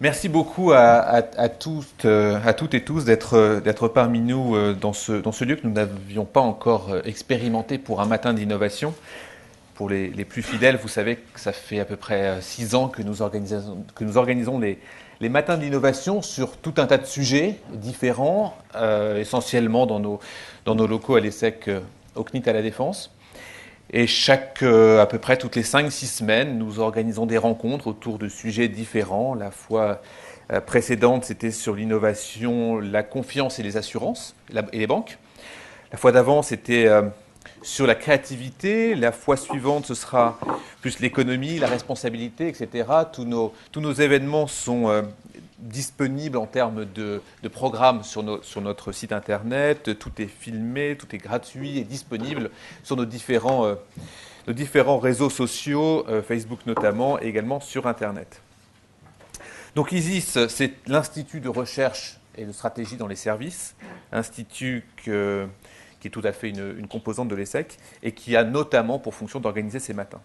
Merci beaucoup à toutes et tous d'être parmi nous dans ce lieu que nous n'avions pas encore expérimenté pour un matin d'innovation. Pour les plus fidèles, vous savez que ça fait à peu près 6 ans que nous organisons les matins d'innovation sur tout un tas de sujets différents, essentiellement dans nos locaux à l'ESSEC au CNIT à la Défense. Et à peu près toutes les 5 6 semaines, nous organisons des rencontres autour de sujets différents. La fois précédente, c'était sur l'innovation, la confiance et les assurances et les banques. La fois d'avant, c'était sur la créativité. La fois suivante, ce sera plus l'économie, la responsabilité, etc. Tous nos événements sont disponibles en termes de programmes sur notre site internet. Tout est filmé, tout est gratuit et disponible sur nos différents réseaux sociaux, Facebook notamment, et également sur internet. Donc ISIS, c'est l'Institut de recherche et de stratégie dans les services, institut qui est tout à fait une composante de l'ESSEC et qui a notamment pour fonction d'organiser ces matins.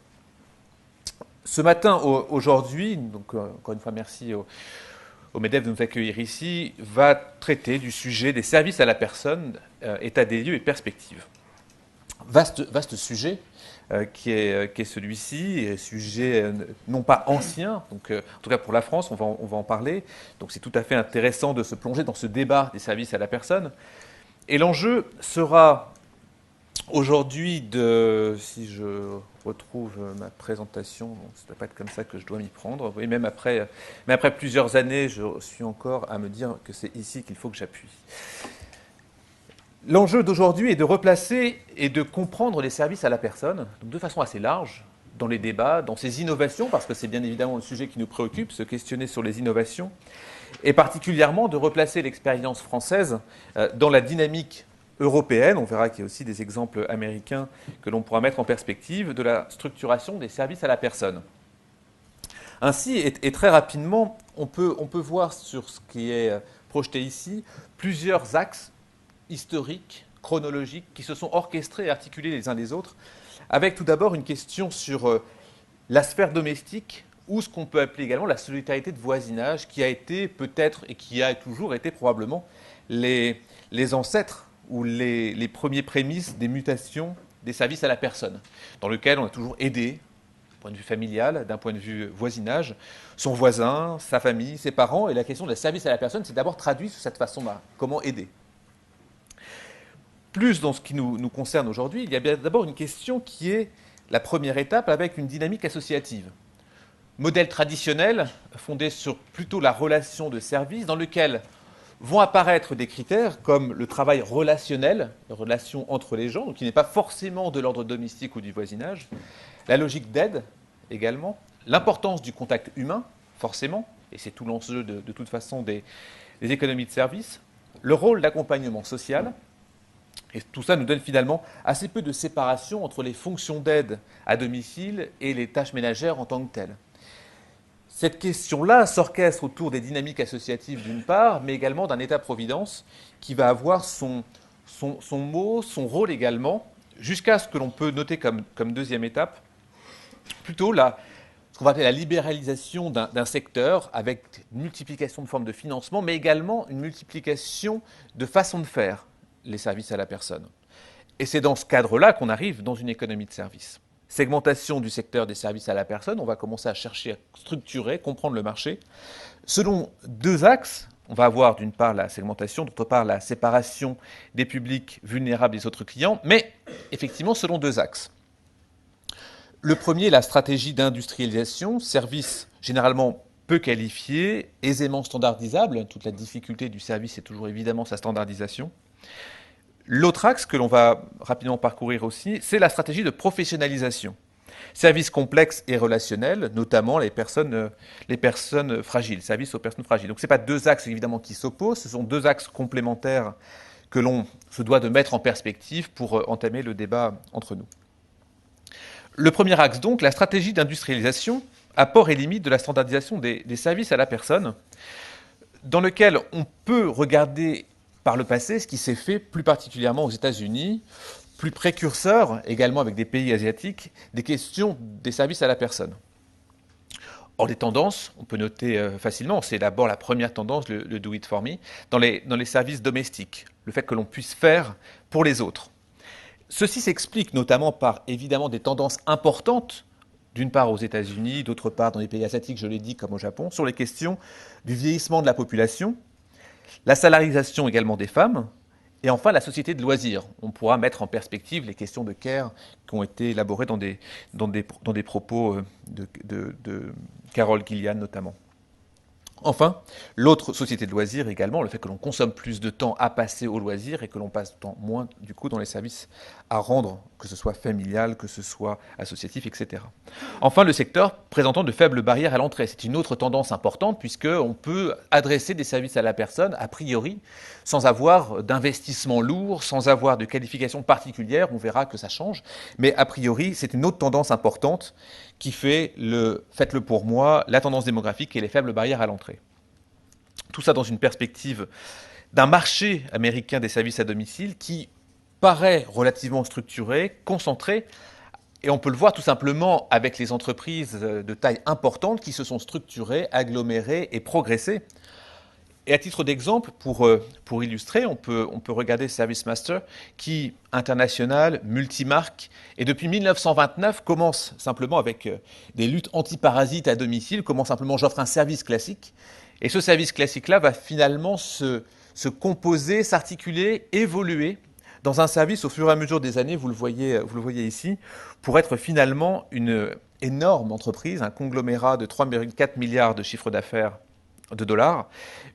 Ce matin, aujourd'hui, donc encore une fois merci au MEDEF de nous accueillir ici, va traiter du sujet des services à la personne, état des lieux et perspectives. Vaste sujet qui est celui-ci, sujet non pas ancien, donc en tout cas pour la France, on va en parler, donc c'est tout à fait intéressant de se plonger dans ce débat des services à la personne. Et l'enjeu sera aujourd'hui si je retrouve ma présentation, bon, ça ne doit pas être comme ça que je dois m'y prendre, oui, mais après plusieurs années, je suis encore à me dire que c'est ici qu'il faut que j'appuie. L'enjeu d'aujourd'hui est de replacer et de comprendre les services à la personne, donc de façon assez large, dans les débats, dans ces innovations, parce que c'est bien évidemment le sujet qui nous préoccupe, se questionner sur les innovations, et particulièrement de replacer l'expérience française dans la dynamique européenne. On verra qu'il y a aussi des exemples américains que l'on pourra mettre en perspective de la structuration des services à la personne. Ainsi, et très rapidement, on peut voir sur ce qui est projeté ici plusieurs axes historiques, chronologiques, qui se sont orchestrés et articulés les uns les autres, avec tout d'abord une question sur la sphère domestique, ou ce qu'on peut appeler également la solidarité de voisinage, qui a été peut-être et qui a toujours été probablement les ancêtres ou les premiers prémices des mutations des services à la personne, dans lequel on a toujours aidé, d'un point de vue familial, d'un point de vue voisinage, son voisin, sa famille, ses parents, et la question des services à la personne, c'est d'abord traduit sous cette façon-là, comment aider. Plus dans ce qui nous concerne aujourd'hui, il y a bien d'abord une question qui est la première étape avec une dynamique associative. Modèle traditionnel, fondé sur plutôt la relation de service, dans lequel vont apparaître des critères comme le travail relationnel, la relation entre les gens, donc qui n'est pas forcément de l'ordre domestique ou du voisinage, la logique d'aide également, l'importance du contact humain, forcément, et c'est tout l'enjeu de toute façon des économies de service, le rôle d'accompagnement social, et tout ça nous donne finalement assez peu de séparation entre les fonctions d'aide à domicile et les tâches ménagères en tant que telles. Cette question-là s'orchestre autour des dynamiques associatives d'une part, mais également d'un État-providence qui va avoir son mot, son rôle également, jusqu'à ce que l'on peut noter comme deuxième étape, plutôt ce qu'on va appeler la libéralisation d'un secteur avec une multiplication de formes de financement, mais également une multiplication de façons de faire les services à la personne. Et c'est dans ce cadre-là qu'on arrive dans une économie de services. Segmentation du secteur des services à la personne, on va commencer à chercher à structurer, comprendre le marché. Selon deux axes, on va avoir d'une part la segmentation, d'autre part la séparation des publics vulnérables des autres clients, mais effectivement selon deux axes. Le premier, la stratégie d'industrialisation, service généralement peu qualifié, aisément standardisable. Toute la difficulté du service est toujours évidemment sa standardisation. L'autre axe que l'on va rapidement parcourir aussi, c'est la stratégie de professionnalisation. Services complexes et relationnels, notamment les personnes fragiles, services aux personnes fragiles. Donc ce n'est pas deux axes évidemment qui s'opposent, ce sont deux axes complémentaires que l'on se doit de mettre en perspective pour entamer le débat entre nous. Le premier axe donc, la stratégie d'industrialisation, apport et limite de la standardisation des services à la personne, dans lequel on peut regarder par le passé ce qui s'est fait plus particulièrement aux États-Unis, plus précurseur également avec des pays asiatiques, des questions des services à la personne. Or, les tendances, on peut noter facilement, c'est d'abord la première tendance, le do it for me, dans les services domestiques, le fait que l'on puisse faire pour les autres. Ceci s'explique notamment par évidemment des tendances importantes, d'une part aux États-Unis, d'autre part dans les pays asiatiques, je l'ai dit, comme au Japon, sur les questions du vieillissement de la population, la salarisation également des femmes, et enfin la société de loisirs. On pourra mettre en perspective les questions de care qui ont été élaborées dans des propos de Carol Gillian notamment. Enfin, l'autre société de loisirs également, le fait que l'on consomme plus de temps à passer au loisir et que l'on passe moins du coup dans les services à rendre, que ce soit familial, que ce soit associatif, etc. Enfin, le secteur présentant de faibles barrières à l'entrée. C'est une autre tendance importante puisqu'on peut adresser des services à la personne, a priori, sans avoir d'investissement lourd, sans avoir de qualification particulière. On verra que ça change. Mais a priori, c'est une autre tendance importante qui fait le « faites-le pour moi », la tendance démographique et les faibles barrières à l'entrée. Tout ça dans une perspective d'un marché américain des services à domicile qui paraît relativement structuré, concentré, et on peut le voir tout simplement avec les entreprises de taille importante qui se sont structurées, agglomérées et progressées. Et à titre d'exemple, pour illustrer, on peut regarder ServiceMaster qui, international, multimarque, et depuis 1929 commence simplement avec des luttes anti-parasites à domicile, comment simplement j'offre un service classique. Et ce service classique-là va finalement se composer, s'articuler, évoluer dans un service au fur et à mesure des années, vous le voyez ici, pour être finalement une énorme entreprise, un conglomérat de 3,4 milliards de chiffre d'affaires de dollars,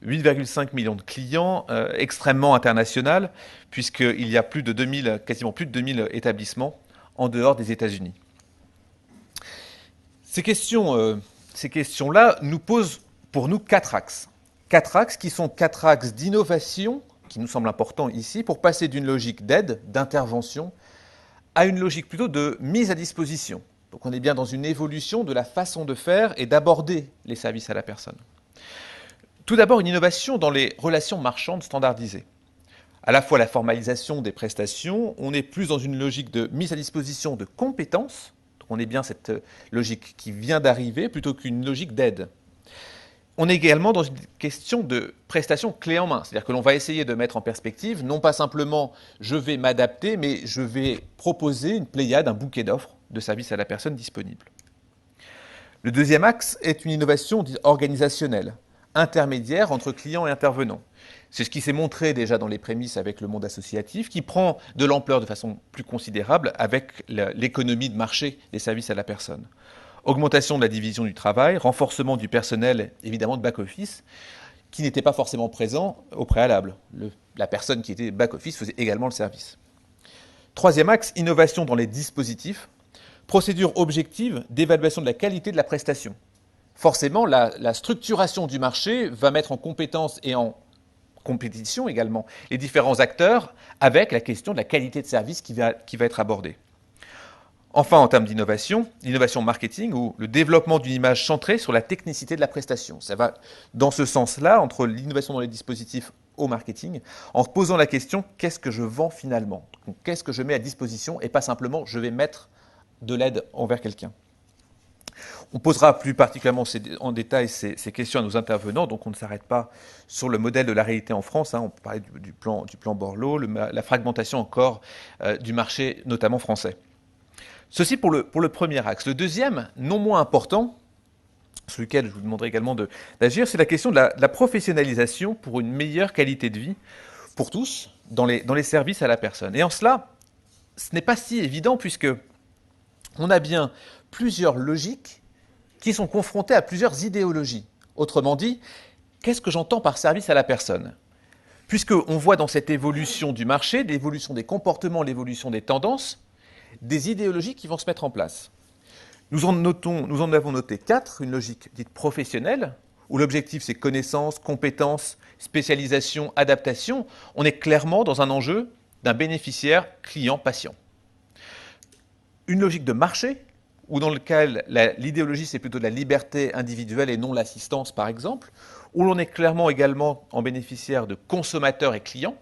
8,5 millions de clients, extrêmement international, puisqu'il y a quasiment plus de 2000 établissements en dehors des États-Unis. Ces questions-là nous posent pour nous 4 axes. 4 axes qui sont 4 axes d'innovation, qui nous semblent importants ici, pour passer d'une logique d'aide, d'intervention, à une logique plutôt de mise à disposition. Donc on est bien dans une évolution de la façon de faire et d'aborder les services à la personne. Tout d'abord, une innovation dans les relations marchandes standardisées. À la fois la formalisation des prestations, on est plus dans une logique de mise à disposition de compétences, donc on est bien cette logique qui vient d'arriver, plutôt qu'une logique d'aide. On est également dans une question de prestation clé en main, c'est-à-dire que l'on va essayer de mettre en perspective, non pas simplement je vais m'adapter, mais je vais proposer une pléiade, un bouquet d'offres de services à la personne disponibles. Le deuxième axe est une innovation organisationnelle, intermédiaire entre clients et intervenants. C'est ce qui s'est montré déjà dans les prémices avec le monde associatif, qui prend de l'ampleur de façon plus considérable avec l'économie de marché des services à la personne. Augmentation de la division du travail, renforcement du personnel, évidemment de back-office, qui n'était pas forcément présent au préalable. La personne qui était back-office faisait également le service. Troisième axe, innovation dans les dispositifs, procédure objective d'évaluation de la qualité de la prestation. Forcément, la structuration du marché va mettre en compétence et en compétition également les différents acteurs avec la question de la qualité de service qui va être abordée. Enfin, en termes d'innovation, l'innovation marketing ou le développement d'une image centrée sur la technicité de la prestation. Ça va dans ce sens-là, entre l'innovation dans les dispositifs au marketing, en se posant la question « qu'est-ce que je vends finalement ?» Qu'est-ce que je mets à disposition et pas simplement « je vais mettre de l'aide envers quelqu'un ». On posera plus particulièrement en détail ces questions à nos intervenants, donc on ne s'arrête pas sur le modèle de la réalité en France. On peut parler du plan Borloo, la fragmentation encore du marché, notamment français. Ceci pour le premier axe. Le deuxième, non moins important, sur lequel je vous demanderai également d'agir, c'est la question de la professionnalisation pour une meilleure qualité de vie pour tous dans les services à la personne. Et en cela, ce n'est pas si évident puisque on a bien plusieurs logiques qui sont confrontées à plusieurs idéologies. Autrement dit, qu'est-ce que j'entends par service à la personne ? Puisqu'on voit dans cette évolution du marché, l'évolution des comportements, l'évolution des tendances, des idéologies qui vont se mettre en place. Nous en avons noté 4, une logique dite professionnelle, où l'objectif c'est connaissance, compétence, spécialisation, adaptation. On est clairement dans un enjeu d'un bénéficiaire client-patient. Une logique de marché, où dans lequel l'idéologie c'est plutôt de la liberté individuelle et non l'assistance par exemple, où l'on est clairement également en bénéficiaire de consommateurs et clients.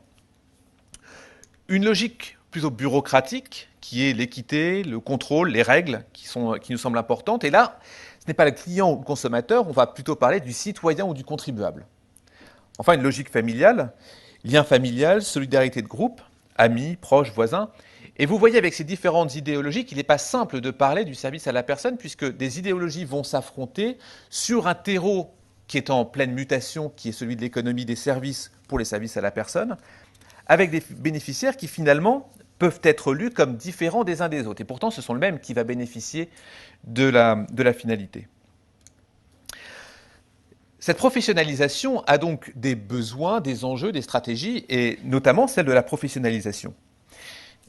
Une logique plutôt bureaucratique, qui est l'équité, le contrôle, les règles qui nous semblent importantes. Et là, ce n'est pas le client ou le consommateur, on va plutôt parler du citoyen ou du contribuable. Enfin, une logique familiale, lien familial, solidarité de groupe, amis, proches, voisins. Et vous voyez avec ces différentes idéologies qu'il n'est pas simple de parler du service à la personne puisque des idéologies vont s'affronter sur un terreau qui est en pleine mutation, qui est celui de l'économie des services pour les services à la personne, avec des bénéficiaires qui finalement peuvent être lus comme différents des uns des autres. Et pourtant, ce sont le même qui va bénéficier de la finalité. Cette professionnalisation a donc des besoins, des enjeux, des stratégies, et notamment celle de la professionnalisation.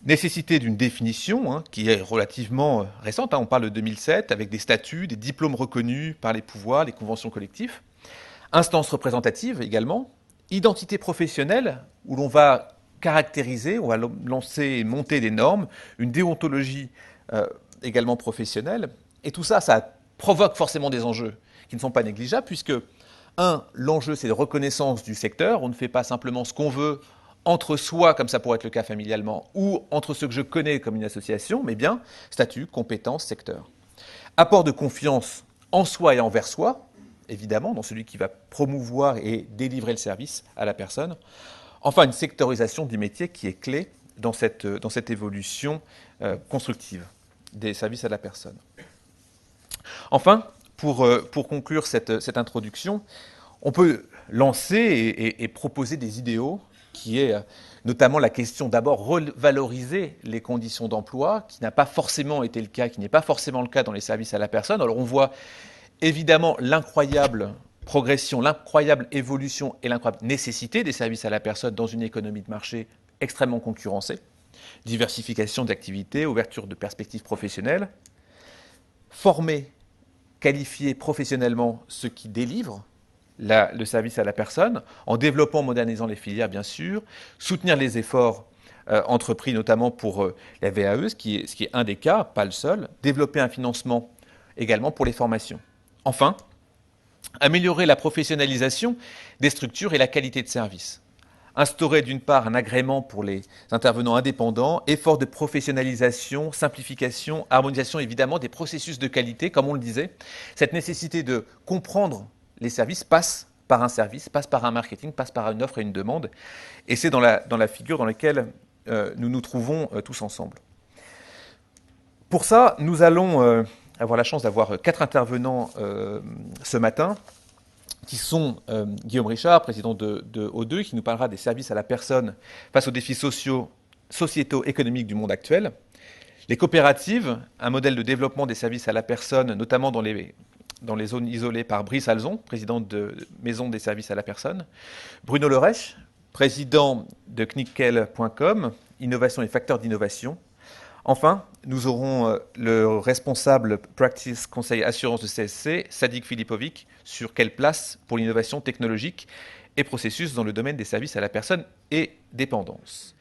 Nécessité d'une définition qui est relativement récente, on parle de 2007, avec des statuts, des diplômes reconnus par les pouvoirs, les conventions collectives. Instance représentative également. Identité professionnelle, où l'on va caractériser, on va lancer et monter des normes, une déontologie également professionnelle. Et tout ça, ça provoque forcément des enjeux qui ne sont pas négligeables, puisque, l'enjeu, c'est de reconnaissance du secteur. On ne fait pas simplement ce qu'on veut entre soi, comme ça pourrait être le cas familialement, ou entre ceux que je connais comme une association, mais bien statut, compétence, secteur. Apport de confiance en soi et envers soi, évidemment, dans celui qui va promouvoir et délivrer le service à la personne. Enfin, une sectorisation du métier qui est clé dans cette évolution constructive des services à la personne. Enfin, pour conclure cette introduction, on peut lancer et proposer des idéaux qui est notamment la question d'abord revaloriser les conditions d'emploi, qui n'a pas forcément été le cas, qui n'est pas forcément le cas dans les services à la personne. Alors on voit évidemment l'incroyable progression, l'incroyable évolution et l'incroyable nécessité des services à la personne dans une économie de marché extrêmement concurrencée. Diversification d'activités, ouverture de perspectives professionnelles, former, qualifier professionnellement ceux qui délivrent le service à la personne, en développant, modernisant les filières, bien sûr, soutenir les efforts entrepris, notamment pour la VAE, ce qui est un des cas, pas le seul, développer un financement également pour les formations. Enfin, améliorer la professionnalisation des structures et la qualité de service. Instaurer d'une part un agrément pour les intervenants indépendants, effort de professionnalisation, simplification, harmonisation évidemment des processus de qualité, comme on le disait. Cette nécessité de comprendre les services passe par un service, passe par un marketing, passe par une offre et une demande. Et c'est dans la figure dans laquelle nous nous trouvons tous ensemble. Pour ça, nous allons avoir la chance d'avoir 4 intervenants ce matin, qui sont Guillaume Richard, président de O2, qui nous parlera des services à la personne face aux défis sociétaux, économiques du monde actuel. Les coopératives, un modèle de développement des services à la personne, notamment dans les zones isolées, par Brice Alzon, président de Maison des services à la personne. Bruno Lerèche, président de Knickel.com, innovation et facteurs d'innovation. Enfin, nous aurons le responsable Practice Conseil Assurance de CSC, Sadik Filipovic, sur quelle place pour l'innovation technologique et processus dans le domaine des services à la personne et dépendance.